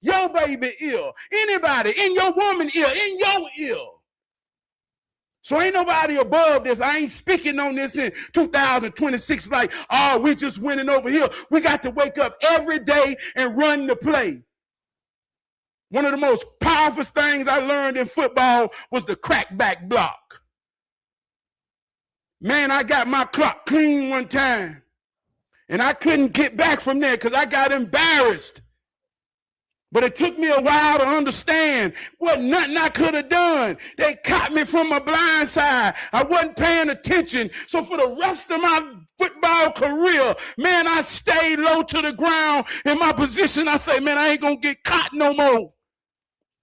your baby ear, anybody, in your woman ear, in your ear. So ain't nobody above this. I ain't speaking on this in 2026 like, oh, we just winning over here. We got to wake up every day and run the play. One of the most powerful things I learned in football was the crackback block. Man, I got my clock clean one time, and I couldn't get back from there because I got embarrassed. But it took me a while to understand what nothing I could have done. They caught me from my blind side. I wasn't paying attention. So for the rest of my football career, man, I stayed low to the ground in my position. I say, man, I ain't going to get caught no more.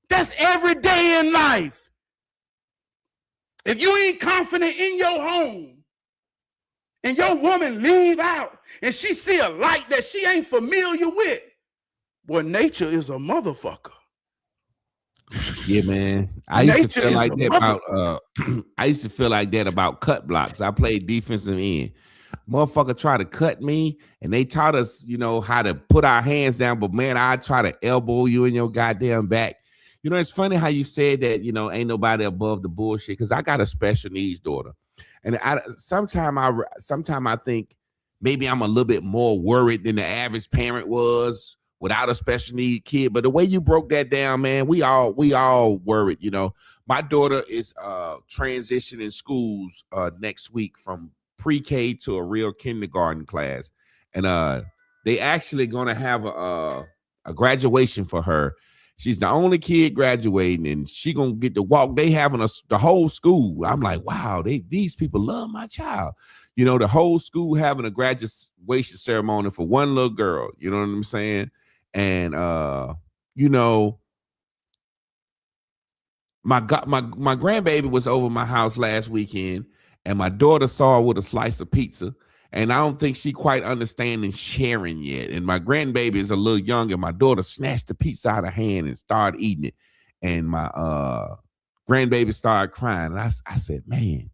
That's every day in life. If you ain't confident in your home and your woman leave out and she see a light that she ain't familiar with, well, nature is a motherfucker. Yeah, man. I used to feel like that about I used to feel like that about cut blocks. I played defensive end. Motherfucker try to cut me, and they taught us, how to put our hands down, but man, I try to elbow you in your goddamn back. It's funny how you said that, ain't nobody above the bullshit, because I got a special needs daughter. And sometimes I think maybe I'm a little bit more worried than the average parent was without a special need kid. But the way you broke that down, man, we all worried. My daughter is transitioning schools next week from pre-K to a real kindergarten class. And they actually going to have a graduation for her. She's the only kid graduating, and she gonna get to walk. They having the whole school. I'm like, wow, these people love my child. The whole school having a graduation ceremony for one little girl. You know what I'm saying? And you know, my grandbaby was over my house last weekend, and my daughter saw her with a slice of pizza. And I don't think she quite understanding sharing yet. And my grandbaby is a little young, and my daughter snatched the pizza out of her hand and started eating it. And my grandbaby started crying. And I said, man,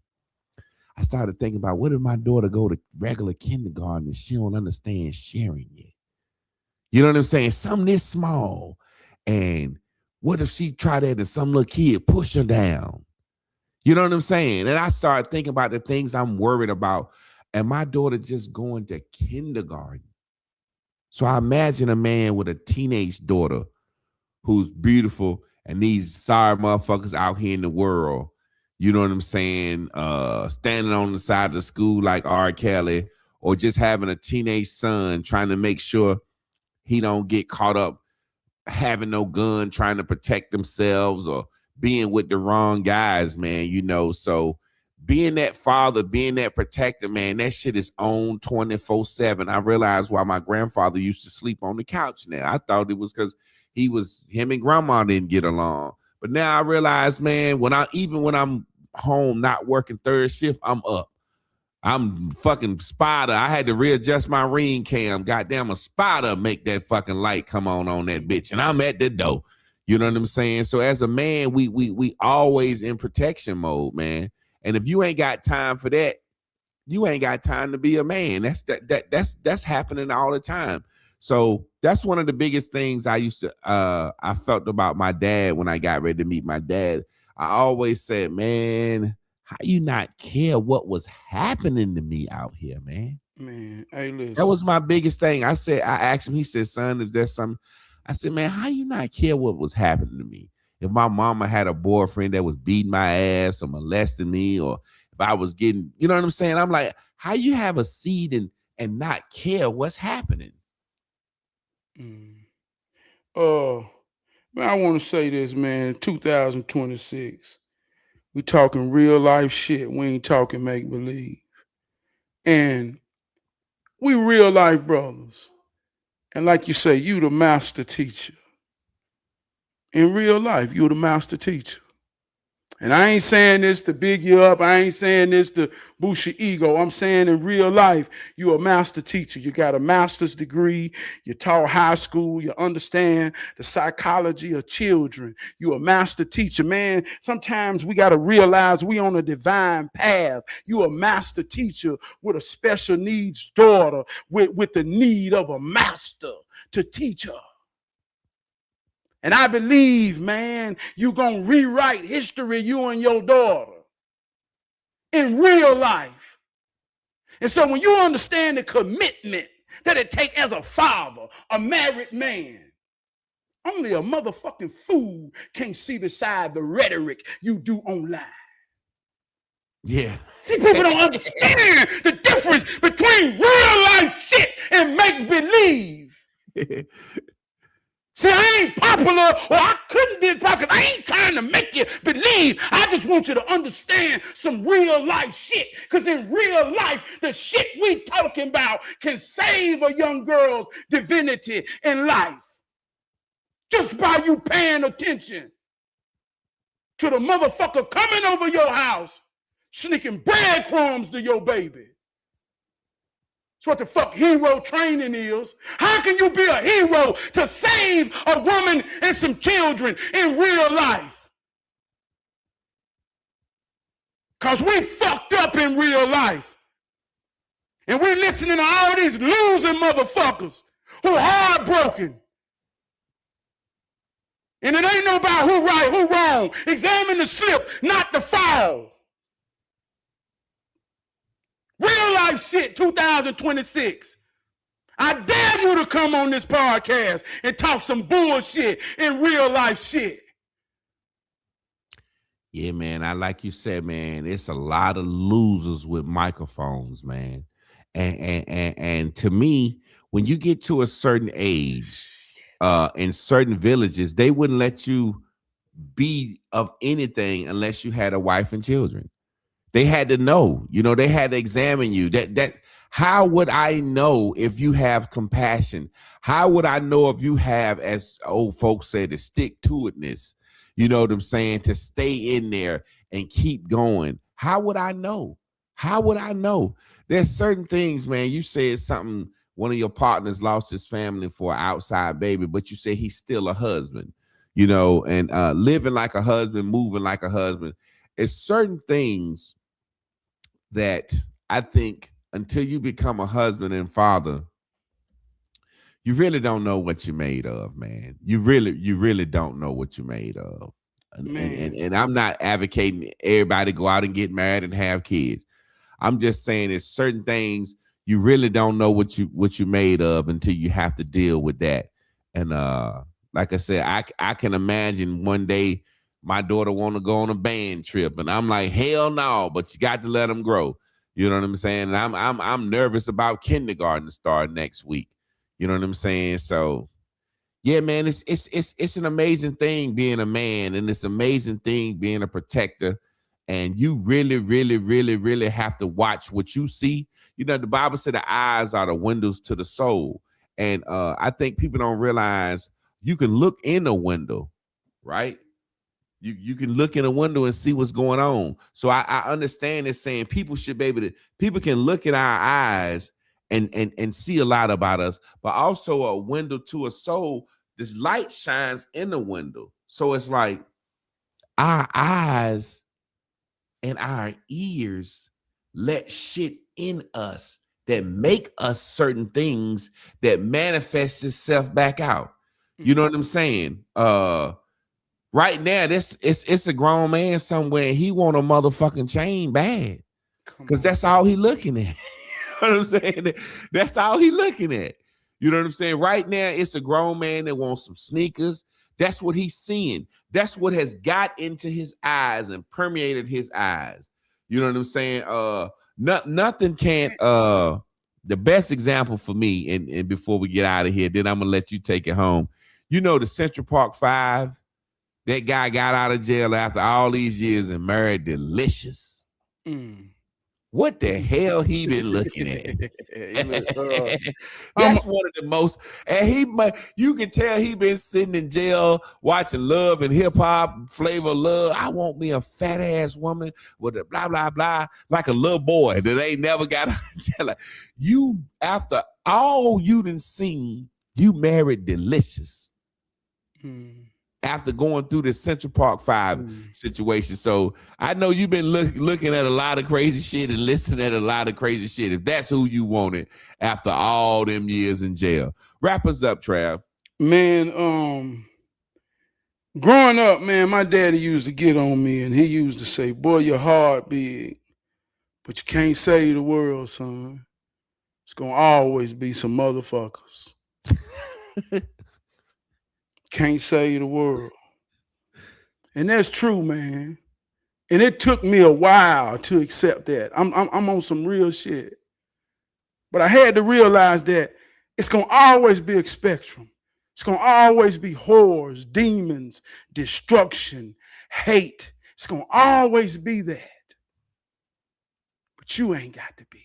I started thinking about, what if my daughter go to regular kindergarten and she don't understand sharing yet? You know what I'm saying? Something this small. And what if she try that and some little kid push her down? You know what I'm saying? And I started thinking about the things I'm worried about. And my daughter just going to kindergarten. So I imagine a man with a teenage daughter who's beautiful and these sorry motherfuckers out here in the world, you know what I'm saying, standing on the side of the school like R. Kelly, or just having a teenage son trying to make sure he don't get caught up having no gun, trying to protect themselves or being with the wrong guys, man, you know. So being that father, being that protector, man, that shit is on 24/7. I realized why my grandfather used to sleep on the couch now. I thought it was because him and grandma didn't get along. But now I realize, man, when I'm home not working third shift, I'm up. I'm fucking spotter. I had to readjust my ring cam. Goddamn, a spotter make that fucking light come on that bitch. And I'm at the door. You know what I'm saying? So as a man, we always in protection mode, man. And if you ain't got time for that, you ain't got time to be a man. That's happening all the time. So that's one of the biggest things I felt about my dad when I got ready to meet my dad. I always said, man, how you not care what was happening to me out here, man? Man, hey, listen. That was my biggest thing. I asked him, he said, son, is there something? I said, man, how you not care what was happening to me? If my mama had a boyfriend that was beating my ass or molesting me, or if I was getting, you know what I'm saying? I'm like, how you have a seed and not care what's happening? Man, I want to say this, man, 2026. We talking real life shit. We ain't talking make believe. And we real life brothers. And like you say, you the master teacher. In real life, you the master teacher. And I ain't saying this to big you up. I ain't saying this to boost your ego. I'm saying in real life, you a master teacher. You got a master's degree. You taught high school. You understand the psychology of children. You a master teacher, man. Sometimes we got to realize we on a divine path. You a master teacher with a special needs daughter with the need of a master to teach her. And I believe, man, you're going to rewrite history, you and your daughter, in real life. And so when you understand the commitment that it takes as a father, a married man, only a motherfucking fool can't see beside the rhetoric you do online. Yeah. See, people don't understand the difference between real life shit and make believe. See, I ain't popular, or I couldn't be popular because I ain't trying to make you believe. I just want you to understand some real life shit. Because in real life, the shit we talking about can save a young girl's divinity in life. Just by you paying attention to the motherfucker coming over your house, sneaking breadcrumbs to your baby. That's what the fuck hero training is. How can you be a hero to save a woman and some children in real life? Because we fucked up in real life. And we're listening to all these losing motherfuckers who are heartbroken. And it ain't no about who right, who wrong. Examine the slip, not the foul. Real life shit, 2026. I dare you to come on this podcast and talk some bullshit in real life shit. Yeah, man. Like you said, man, it's a lot of losers with microphones, man. And to me, when you get to a certain age, in certain villages, they wouldn't let you be of anything unless you had a wife and children. They had to know, they had to examine you. That How would I know if you have compassion? How would I know if you have, as old folks say, the stick-to-itness? You know what I'm saying? To stay in there and keep going. How would I know? How would I know? There's certain things, man. You said something, one of your partners lost his family for an outside baby, but you say he's still a husband, you know, and living like a husband, moving like a husband. It's certain things that I think until you become a husband and father, you really don't know what you're made of, man. You really don't know what you're made of. And I'm not advocating everybody go out and get married and have kids. I'm just saying there's certain things you really don't know what you're made of until you have to deal with that. And like I said, I can imagine one day my daughter want to go on a band trip, and I'm like, hell no, but you got to let them grow. You know what I'm saying? And I'm nervous about kindergarten to start next week. You know what I'm saying? So yeah, man, it's an amazing thing being a man, and it's an amazing thing being a protector. And you really, really, really, really have to watch what you see. You know, the Bible said the eyes are the windows to the soul. And I think people don't realize you can look in a window, right? You can look in a window and see what's going on. So I understand this saying people should be able to, people can look at our eyes and see a lot about us, but also a window to a soul. This light shines in the window. So it's like our eyes and our ears let shit in us that make us certain things that manifests itself back out. You know what I'm saying? Right now, it's a grown man somewhere, and he want a motherfucking chain bad. Because that's all he looking at. You know what I'm saying? That's all he looking at. You know what I'm saying? Right now, it's a grown man that wants some sneakers. That's what he's seeing. That's what has got into his eyes and permeated his eyes. You know what I'm saying? Nothing can't. The best example for me, and before we get out of here, then I'm gonna let you take it home. You know the Central Park 5. That guy got out of jail after all these years and married Delicious. What the hell he been looking at? That's one of the most, and you can tell he been sitting in jail watching Love and Hip Hop, Flavor Love. I want me a fat ass woman with a blah blah blah, like a little boy that ain't never got out of jail. Like, you, after all you done seen, you married Delicious. After going through the Central Park 5 situation. So I know you've been looking at a lot of crazy shit and listening at a lot of crazy shit. If that's who you wanted after all them years in jail. Wrap us up, Trav. Man, growing up, man, my daddy used to get on me, and he used to say, boy, your heart big, but you can't save the world, son. It's going to always be some motherfuckers. Can't save the world. And that's true, man. And it took me a while to accept that. I'm on some real shit. But I had to realize that it's going to always be a spectrum. It's going to always be horrors, demons, destruction, hate. It's going to always be that. But you ain't got to be it.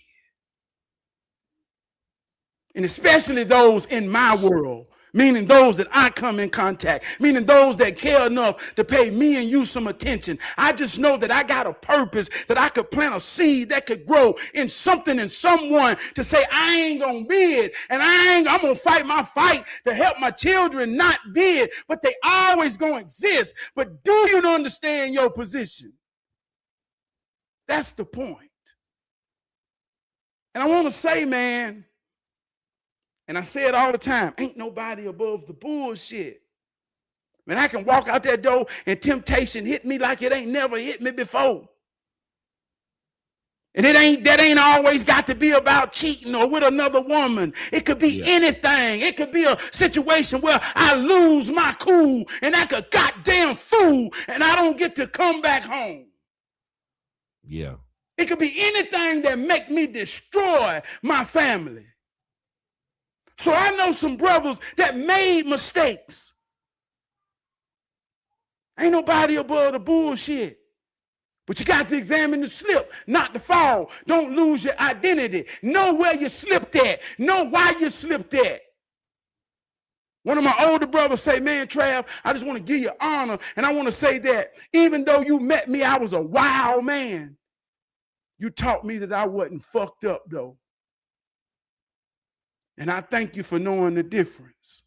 And especially those in my world. Meaning those that I come in contact, meaning those that care enough to pay me and you some attention. I just know that I got a purpose, that I could plant a seed that could grow in something, in someone, to say I ain't gonna be it, and I'm gonna fight my fight to help my children not be it, but they always gonna exist. But do you understand your position? That's the point. And I want to say, man, and I say it all the time, ain't nobody above the bullshit. Man, I can walk out that door and temptation hit me like it ain't never hit me before. And that ain't always got to be about cheating or with another woman. It could be anything. It could be a situation where I lose my cool and act a goddamn fool and I don't get to come back home. Yeah. It could be anything that make me destroy my family. So I know some brothers that made mistakes. Ain't nobody above the bullshit. But you got to examine the slip, not the fall. Don't lose your identity. Know where you slipped at. Know why you slipped at. One of my older brothers say, man, Trab, I just want to give you honor. And I want to say that even though you met me, I was a wild man. You taught me that I wasn't fucked up, though. And I thank you for knowing the difference.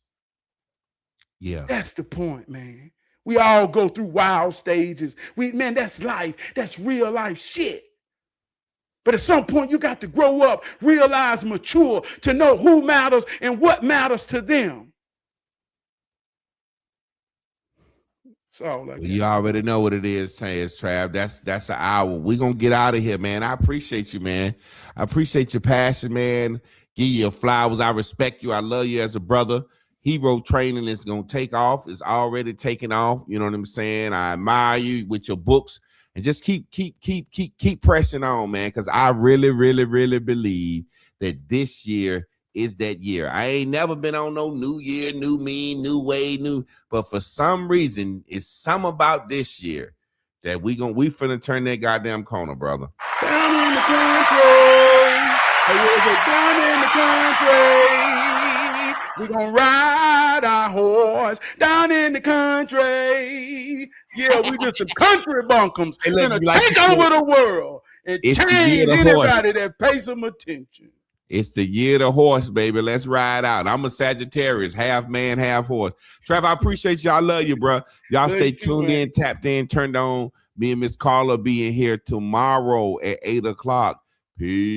Yeah. That's the point, man. We all go through wild stages. Man, that's life. That's real life shit. But at some point, you got to grow up, realize, mature, to know who matters and what matters to them. So, like, you already know what it is, Trab. That's an hour. We're gonna get out of here, man. I appreciate you, man. I appreciate your passion, man. Give you your flowers. I respect you. I love you as a brother. Hero training is gonna take off. It's already taking off. You know what I'm saying? I admire you with your books, and just keep pressing on, man. Because I really, really, really believe that this year is that year. I ain't never been on no new year, new me, new way, new. But for some reason, it's some about this year that we finna turn that goddamn corner, brother. Down in the country, down in the country. We gonna ride our horse down in the country. Yeah, we just some country bunkums. Gonna take over the world and change anybody that pays some attention. It's the year of the horse, baby. Let's ride out. I'm a Sagittarius, half man, half horse. Trevor, I appreciate y'all. I love you, bro. Y'all stay tuned in, tapped in, turned on. Me and Miss Carla being here tomorrow at 8 o'clock. Peace.